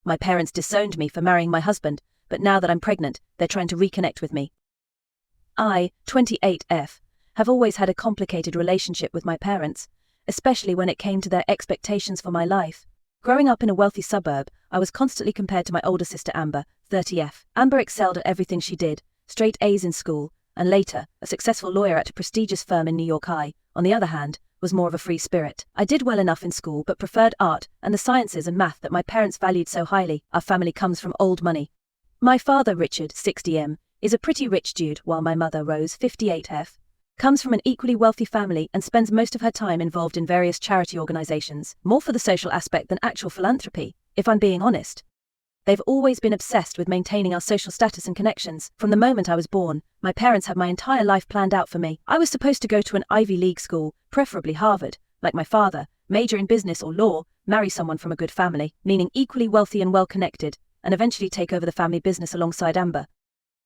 My parents disowned me for marrying my husband, but now that I'm pregnant, they're trying to reconnect with me. I, 28F, have always had a complicated relationship with my parents, especially when it came to their expectations for my life. Growing up in a wealthy suburb, I was constantly compared to my older sister Amber, 30F. Amber excelled at everything she did, straight A's in school, and later, a successful lawyer at a prestigious firm in New York. I, on the other hand, was more of a free spirit. I did well enough in school but preferred art and the sciences and math that my parents valued so highly. Our family comes from old money. My father, Richard, 60M, is a pretty rich dude, while my mother, Rose, 58F, comes from an equally wealthy family and spends most of her time involved in various charity organizations, more for the social aspect than actual philanthropy, if I'm being honest. They've always been obsessed with maintaining our social status and connections. From the moment I was born, my parents had my entire life planned out for me. I was supposed to go to an Ivy League school, preferably Harvard, like my father, major in business or law, marry someone from a good family, meaning equally wealthy and well-connected, and eventually take over the family business alongside Amber.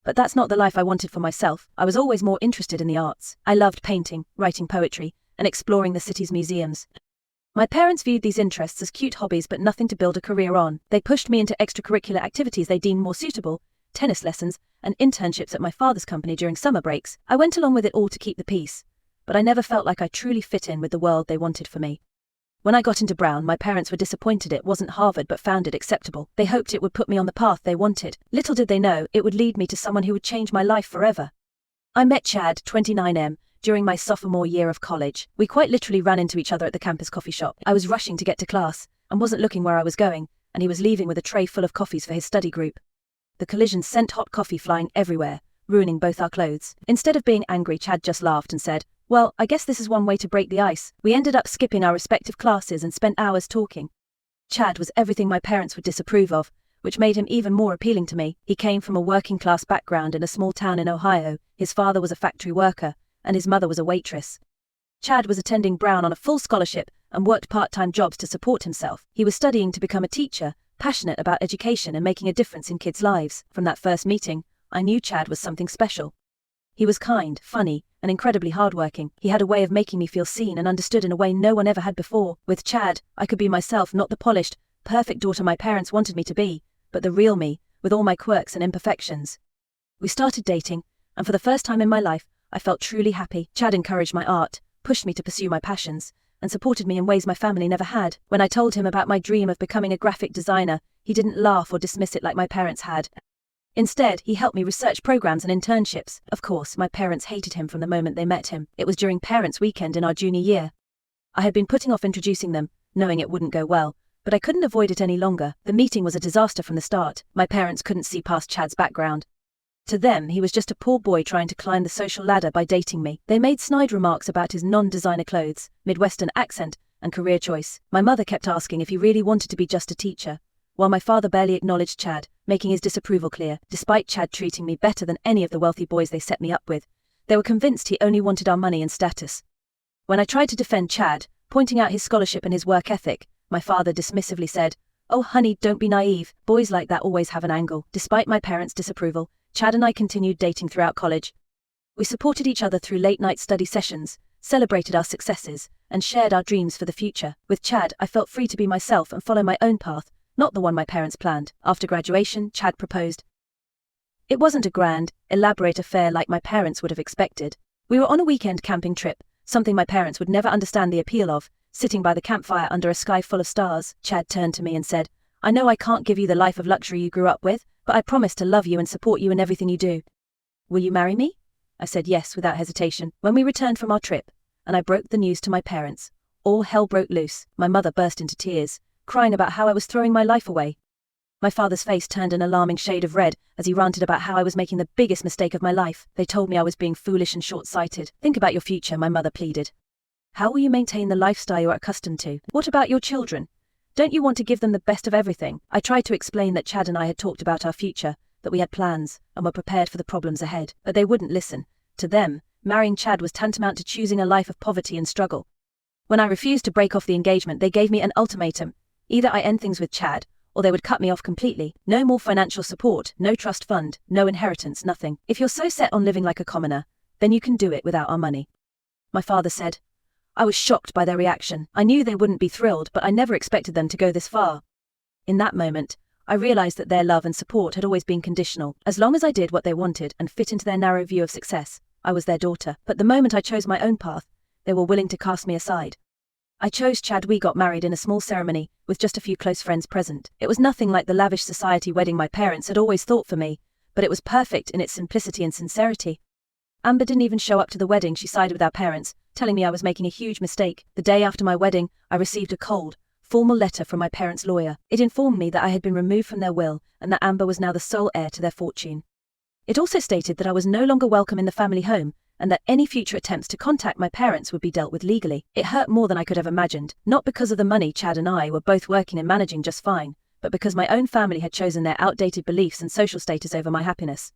But that's not the life I wanted for myself. I was always more interested in the arts. I loved painting, writing poetry, and exploring the city's museums. My parents viewed these interests as cute hobbies but nothing to build a career on. They pushed me into extracurricular activities they deemed more suitable, tennis lessons, and internships at my father's company during summer breaks. I went along with it all to keep the peace, but I never felt like I truly fit in with the world they wanted for me. When I got into Brown, my parents were disappointed it wasn't Harvard but found it acceptable. They hoped it would put me on the path they wanted. Little did they know, it would lead me to someone who would change my life forever. I met Chad, 29M, during my sophomore year of college. We quite literally ran into each other at the campus coffee shop. I was rushing to get to class, and wasn't looking where I was going, and he was leaving with a tray full of coffees for his study group. The collision sent hot coffee flying everywhere, ruining both our clothes. Instead of being angry, Chad just laughed and said, "Well, I guess this is one way to break the ice." We ended up skipping our respective classes and spent hours talking. Chad was everything my parents would disapprove of, which made him even more appealing to me. He came from a working-class background in a small town in Ohio. His father was a factory worker, and his mother was a waitress. Chad was attending Brown on a full scholarship and worked part-time jobs to support himself. He was studying to become a teacher, passionate about education and making a difference in kids' lives. From that first meeting, I knew Chad was something special. He was kind, funny, and incredibly hardworking. He had a way of making me feel seen and understood in a way no one ever had before. With Chad, I could be myself, not the polished, perfect daughter my parents wanted me to be, but the real me, with all my quirks and imperfections. We started dating, and for the first time in my life, I felt truly happy. Chad encouraged my art, pushed me to pursue my passions, and supported me in ways my family never had. When I told him about my dream of becoming a graphic designer, he didn't laugh or dismiss it like my parents had. Instead, he helped me research programs and internships. Of course, my parents hated him from the moment they met him. It was during Parents' Weekend in our junior year. I had been putting off introducing them, knowing it wouldn't go well, but I couldn't avoid it any longer. The meeting was a disaster from the start. My parents couldn't see past Chad's background. To them, he was just a poor boy trying to climb the social ladder by dating me. They made snide remarks about his non-designer clothes, Midwestern accent, and career choice. My mother kept asking if he really wanted to be just a teacher, while my father barely acknowledged Chad, making his disapproval clear. Despite Chad treating me better than any of the wealthy boys they set me up with, they were convinced he only wanted our money and status. When I tried to defend Chad, pointing out his scholarship and his work ethic, my father dismissively said, "Oh honey, don't be naive, boys like that always have an angle." Despite my parents' disapproval, Chad and I continued dating throughout college. We supported each other through late-night study sessions, celebrated our successes, and shared our dreams for the future. With Chad, I felt free to be myself and follow my own path, not the one my parents planned. After graduation, Chad proposed. It wasn't a grand, elaborate affair like my parents would have expected. We were on a weekend camping trip, something my parents would never understand the appeal of, sitting by the campfire under a sky full of stars. Chad turned to me and said, "I know I can't give you the life of luxury you grew up with, but I promise to love you and support you in everything you do. Will you marry me?" I said yes without hesitation. When we returned from our trip, and I broke the news to my parents, all hell broke loose. My mother burst into tears, crying about how I was throwing my life away. My father's face turned an alarming shade of red as he ranted about how I was making the biggest mistake of my life. They told me I was being foolish and short-sighted. "Think about your future," my mother pleaded. "How will you maintain the lifestyle you're accustomed to? What about your children? Don't you want to give them the best of everything?" I tried to explain that Chad and I had talked about our future, that we had plans, and were prepared for the problems ahead, but they wouldn't listen. To them, marrying Chad was tantamount to choosing a life of poverty and struggle. When I refused to break off the engagement, they gave me an ultimatum. Either I end things with Chad, or they would cut me off completely. No more financial support, no trust fund, no inheritance, nothing. "If you're so set on living like a commoner, then you can do it without our money," my father said. I was shocked by their reaction. I knew they wouldn't be thrilled, but I never expected them to go this far. In that moment, I realized that their love and support had always been conditional. As long as I did what they wanted and fit into their narrow view of success, I was their daughter. But the moment I chose my own path, they were willing to cast me aside. I chose Chad. We got married in a small ceremony, with just a few close friends present. It was nothing like the lavish society wedding my parents had always thought for me, but it was perfect in its simplicity and sincerity. Amber didn't even show up to the wedding. She sided with our parents, telling me I was making a huge mistake. The day after my wedding, I received a cold, formal letter from my parents' lawyer. It informed me that I had been removed from their will and that Amber was now the sole heir to their fortune. It also stated that I was no longer welcome in the family home, and that any future attempts to contact my parents would be dealt with legally. It hurt more than I could have imagined, not because of the money. Chad and I were both working and managing just fine, but because my own family had chosen their outdated beliefs and social status over my happiness.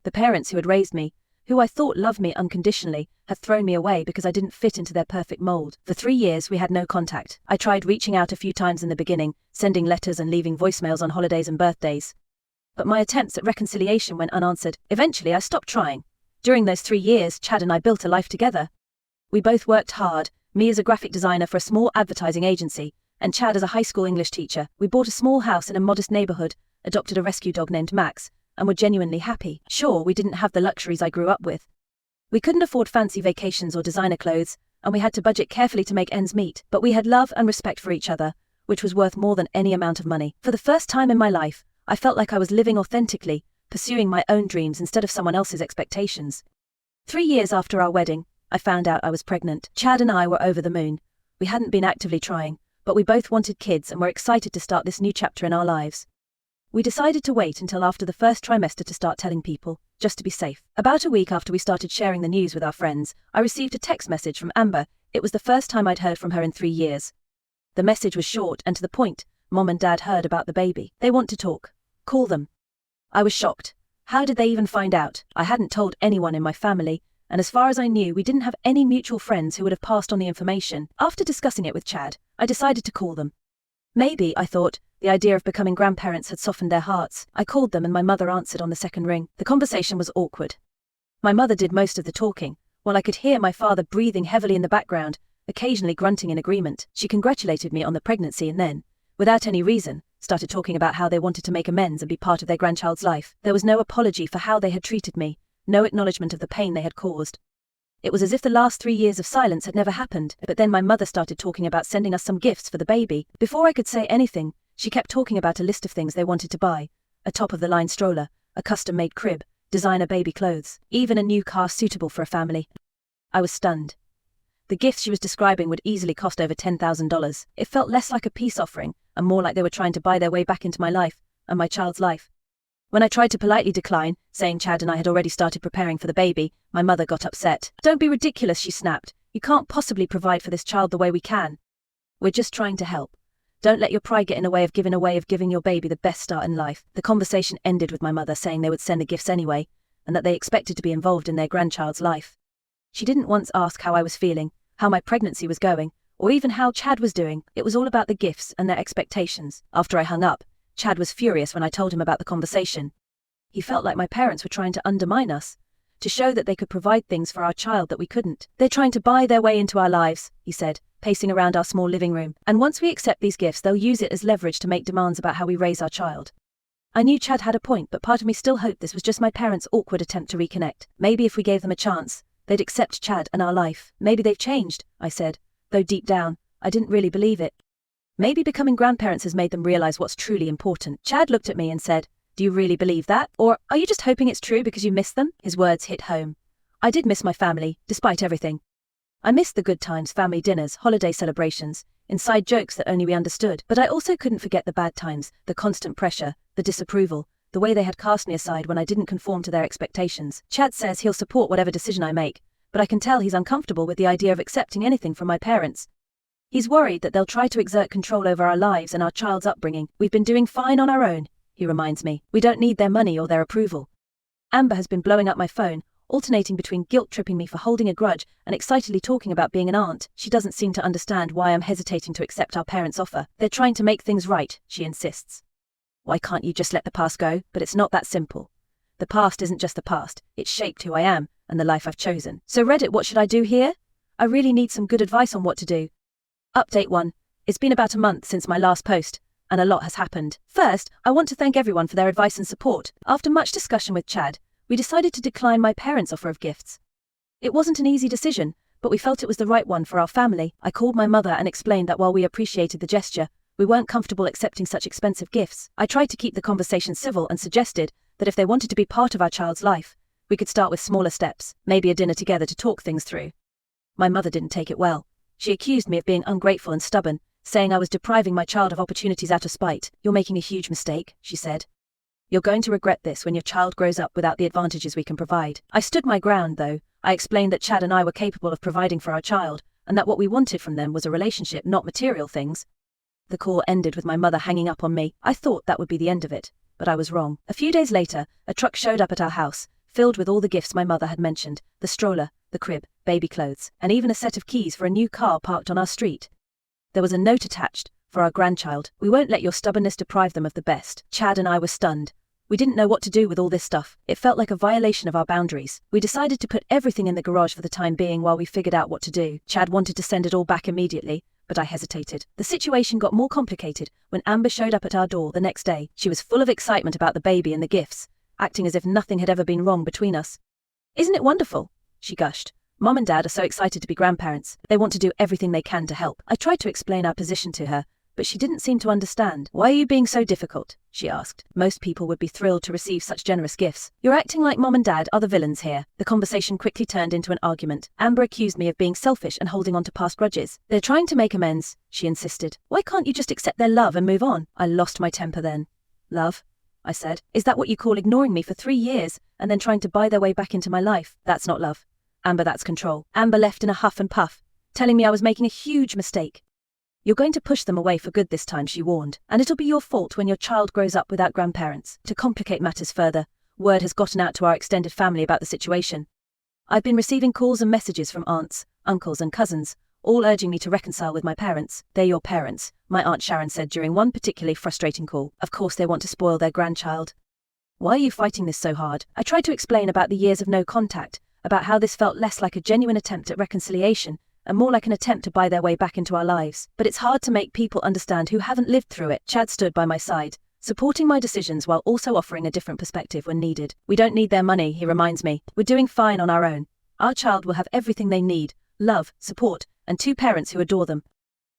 The parents who had raised me, who I thought loved me unconditionally, had thrown me away because I didn't fit into their perfect mold. For 3 years we had no contact. I tried reaching out a few times in the beginning, sending letters and leaving voicemails on holidays and birthdays. But my attempts at reconciliation went unanswered. Eventually I stopped trying. During those 3 years, Chad and I built a life together. We both worked hard, me as a graphic designer for a small advertising agency, and Chad as a high school English teacher. We bought a small house in a modest neighborhood, adopted a rescue dog named Max, and were genuinely happy. Sure, we didn't have the luxuries I grew up with. We couldn't afford fancy vacations or designer clothes, and we had to budget carefully to make ends meet, but we had love and respect for each other, which was worth more than any amount of money. For the first time in my life, I felt like I was living authentically, pursuing my own dreams instead of someone else's expectations. 3 years after our wedding, I found out I was pregnant. Chad and I were over the moon. We hadn't been actively trying, but we both wanted kids and were excited to start this new chapter in our lives. We decided to wait until after the first trimester to start telling people, just to be safe. About a week after we started sharing the news with our friends, I received a text message from Amber. It was the first time I'd heard from her in 3 years. The message was short and to the point. Mom and Dad heard about the baby. They want to talk. Call them. I was shocked. How did they even find out? I hadn't told anyone in my family, and as far as I knew, we didn't have any mutual friends who would have passed on the information. After discussing it with Chad, I decided to call them. Maybe, I thought, the idea of becoming grandparents had softened their hearts. I called them and my mother answered on the second ring. The conversation was awkward. My mother did most of the talking, while I could hear my father breathing heavily in the background, occasionally grunting in agreement. She congratulated me on the pregnancy and then, without any reason, started talking about how they wanted to make amends and be part of their grandchild's life. There was no apology for how they had treated me, no acknowledgement of the pain they had caused. It was as if the last 3 years of silence had never happened, but then my mother started talking about sending us some gifts for the baby. Before I could say anything, she kept talking about a list of things they wanted to buy: a top-of-the-line stroller, a custom-made crib, designer baby clothes, even a new car suitable for a family. I was stunned. The gifts she was describing would easily cost over $10,000. It felt less like a peace offering, and more like they were trying to buy their way back into my life, and my child's life. When I tried to politely decline, saying Chad and I had already started preparing for the baby, my mother got upset. "Don't be ridiculous," she snapped. "You can't possibly provide for this child the way we can. We're just trying to help. Don't let your pride get in the way of giving your baby the best start in life." The conversation ended with my mother saying they would send the gifts anyway, and that they expected to be involved in their grandchild's life. She didn't once ask how I was feeling, how my pregnancy was going, or even how Chad was doing. It was all about the gifts and their expectations. After I hung up, Chad was furious when I told him about the conversation. He felt like my parents were trying to undermine us, to show that they could provide things for our child that we couldn't. "They're trying to buy their way into our lives," he said, pacing around our small living room. "And once we accept these gifts, they'll use it as leverage to make demands about how we raise our child." I knew Chad had a point, but part of me still hoped this was just my parents' awkward attempt to reconnect. Maybe if we gave them a chance, they'd accept Chad and our life. "Maybe they've changed," I said, though deep down, I didn't really believe it. "Maybe becoming grandparents has made them realize what's truly important." Chad looked at me and said, "Do you really believe that? Or are you just hoping it's true because you miss them?" His words hit home. I did miss my family, despite everything. I missed the good times, family dinners, holiday celebrations, inside jokes that only we understood. But I also couldn't forget the bad times, the constant pressure, the disapproval, the way they had cast me aside when I didn't conform to their expectations. Chad says he'll support whatever decision I make, but I can tell he's uncomfortable with the idea of accepting anything from my parents. He's worried that they'll try to exert control over our lives and our child's upbringing. "We've been doing fine on our own," he reminds me. "We don't need their money or their approval." Amber has been blowing up my phone, alternating between guilt-tripping me for holding a grudge and excitedly talking about being an aunt. She doesn't seem to understand why I'm hesitating to accept our parents' offer. "They're trying to make things right," she insists. "Why can't you just let the past go?" But it's not that simple. The past isn't just the past, it's shaped who I am and the life I've chosen. So Reddit, what should I do here? I really need some good advice on what to do. Update 1. It's been about a month since my last post. and a lot has happened. First, I want to thank everyone for their advice and support. After much discussion with Chad, we decided to decline my parents' offer of gifts. It wasn't an easy decision, but we felt it was the right one for our family. I called my mother and explained that while we appreciated the gesture, we weren't comfortable accepting such expensive gifts. I tried to keep the conversation civil and suggested that if they wanted to be part of our child's life, we could start with smaller steps, maybe a dinner together to talk things through. My mother didn't take it well. She accused me of being ungrateful and stubborn, saying I was depriving my child of opportunities out of spite. "You're making a huge mistake," she said. "You're going to regret this when your child grows up without the advantages we can provide." I stood my ground, though. I explained that Chad and I were capable of providing for our child, and that what we wanted from them was a relationship, not material things. The call ended with my mother hanging up on me. I thought that would be the end of it, but I was wrong. A few days later, a truck showed up at our house, filled with all the gifts my mother had mentioned: the stroller, the crib, baby clothes, and even a set of keys for a new car parked on our street. There was a note attached: "For our grandchild. We won't let your stubbornness deprive them of the best." Chad and I were stunned. We didn't know what to do with all this stuff. It felt like a violation of our boundaries. We decided to put everything in the garage for the time being while we figured out what to do. Chad wanted to send it all back immediately, but I hesitated. The situation got more complicated when Amber showed up at our door the next day. She was full of excitement about the baby and the gifts, acting as if nothing had ever been wrong between us. "Isn't it wonderful?" she gushed. "Mom and Dad are so excited to be grandparents. They want to do everything they can to help." I tried to explain our position to her, but she didn't seem to understand. "Why are you being so difficult?" she asked. "Most people would be thrilled to receive such generous gifts. You're acting like Mom and Dad are the villains here." The conversation quickly turned into an argument. Amber accused me of being selfish and holding on to past grudges. "They're trying to make amends," she insisted. "Why can't you just accept their love and move on?" I lost my temper then. "Love?" I said. "Is that what you call ignoring me for 3 years and then trying to buy their way back into my life? That's not love. Amber, that's control." Amber left in a huff and puff, telling me I was making a huge mistake. "You're going to push them away for good this time," she warned, "and it'll be your fault when your child grows up without grandparents." To complicate matters further, word has gotten out to our extended family about the situation. I've been receiving calls and messages from aunts, uncles and cousins, all urging me to reconcile with my parents. "They're your parents," my Aunt Sharon said during one particularly frustrating call. "Of course they want to spoil their grandchild. Why are you fighting this so hard?" I tried to explain about the years of no contact, about how this felt less like a genuine attempt at reconciliation and more like an attempt to buy their way back into our lives. But it's hard to make people understand who haven't lived through it. Chad stood by my side, supporting my decisions while also offering a different perspective when needed. "We don't need their money," he reminds me. "We're doing fine on our own. Our child will have everything they need: love, support, and 2 parents who adore them."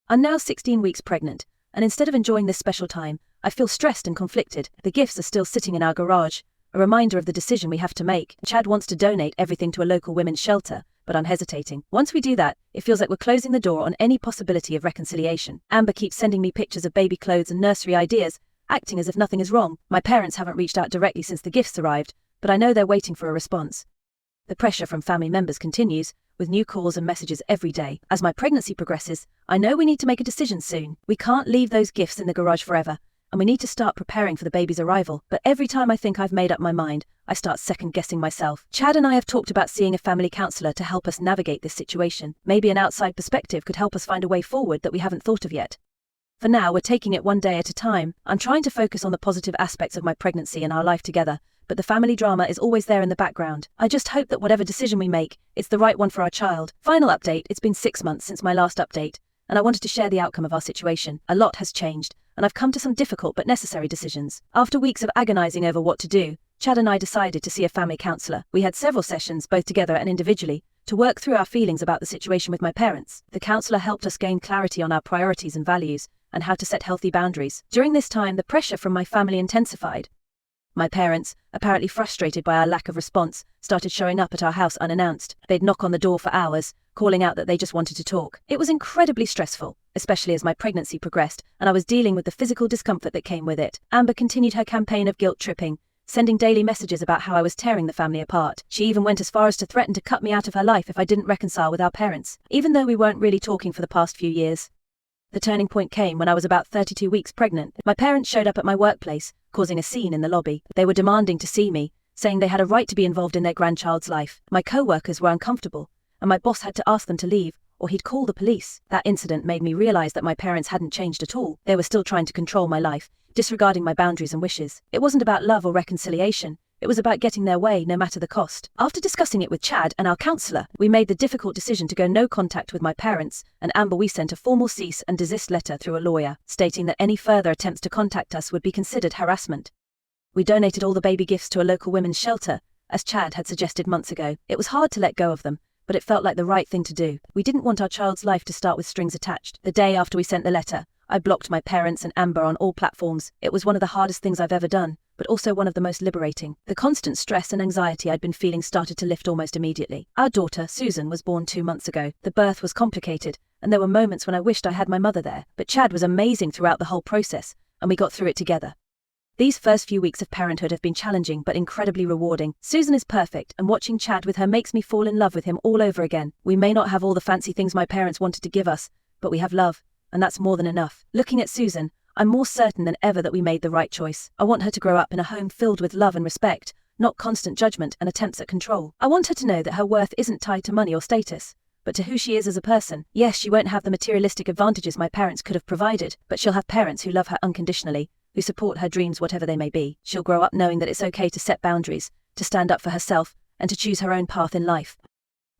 I'm now 16 weeks pregnant, and instead of enjoying this special time, I feel stressed and conflicted. The gifts are still sitting in our garage, a reminder of the decision we have to make. Chad wants to donate everything to a local women's shelter, but I'm hesitating. Once we do that, it feels like we're closing the door on any possibility of reconciliation. Amber keeps sending me pictures of baby clothes and nursery ideas, acting as if nothing is wrong. My parents haven't reached out directly since the gifts arrived, but I know they're waiting for a response. The pressure from family members continues, with new calls and messages every day. As my pregnancy progresses, I know we need to make a decision soon. We can't leave those gifts in the garage forever, and we need to start preparing for the baby's arrival. But every time I think I've made up my mind, I start second-guessing myself. Chad and I have talked about seeing a family counselor to help us navigate this situation. Maybe an outside perspective could help us find a way forward that we haven't thought of yet. For now, we're taking it one day at a time. I'm trying to focus on the positive aspects of my pregnancy and our life together, but the family drama is always there in the background. I just hope that whatever decision we make, it's the right one for our child. Final update: it's been 6 months since my last update, and I wanted to share the outcome of our situation. A lot has changed, and I've come to some difficult but necessary decisions. After weeks of agonizing over what to do, Chad and I decided to see a family counselor. We had several sessions, both together and individually, to work through our feelings about the situation with my parents. The counselor helped us gain clarity on our priorities and values, and how to set healthy boundaries. During this time, the pressure from my family intensified. My parents, apparently frustrated by our lack of response, started showing up at our house unannounced. They'd knock on the door for hours, calling out that they just wanted to talk. It was incredibly stressful, especially as my pregnancy progressed, and I was dealing with the physical discomfort that came with it. Amber continued her campaign of guilt-tripping, sending daily messages about how I was tearing the family apart. She even went as far as to threaten to cut me out of her life if I didn't reconcile with our parents, even though we weren't really talking for the past few years. The turning point came when I was about 32 weeks pregnant. My parents showed up at my workplace, causing a scene in the lobby. They were demanding to see me, saying they had a right to be involved in their grandchild's life. My co-workers were uncomfortable, and my boss had to ask them to leave, or he'd call the police. That incident made me realize that my parents hadn't changed at all. They were still trying to control my life, disregarding my boundaries and wishes. It wasn't about love or reconciliation. It was about getting their way no matter the cost. After discussing it with Chad and our counselor, we made the difficult decision to go no contact with my parents, and Amber we sent a formal cease and desist letter through a lawyer, stating that any further attempts to contact us would be considered harassment. We donated all the baby gifts to a local women's shelter, as Chad had suggested months ago. It was hard to let go of them, but it felt like the right thing to do. We didn't want our child's life to start with strings attached. The day after we sent the letter, I blocked my parents and Amber on all platforms. It was one of the hardest things I've ever done, but also one of the most liberating. The constant stress and anxiety I'd been feeling started to lift almost immediately. Our daughter, Susan, was born 2 months ago. The birth was complicated, and there were moments when I wished I had my mother there, but Chad was amazing throughout the whole process, and we got through it together. These first few weeks of parenthood have been challenging but incredibly rewarding. Susan is perfect, and watching Chad with her makes me fall in love with him all over again. We may not have all the fancy things my parents wanted to give us, but we have love, and that's more than enough. Looking at Susan, I'm more certain than ever that we made the right choice. I want her to grow up in a home filled with love and respect, not constant judgment and attempts at control. I want her to know that her worth isn't tied to money or status, but to who she is as a person. Yes, she won't have the materialistic advantages my parents could have provided, but she'll have parents who love her unconditionally, who support her dreams whatever they may be. She'll grow up knowing that it's okay to set boundaries, to stand up for herself, and to choose her own path in life.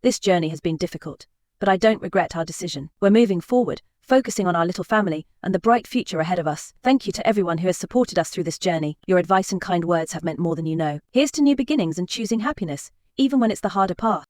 This journey has been difficult, but I don't regret our decision. We're moving forward, focusing on our little family and the bright future ahead of us. Thank you to everyone who has supported us through this journey. Your advice and kind words have meant more than you know. Here's to new beginnings and choosing happiness, even when it's the harder path.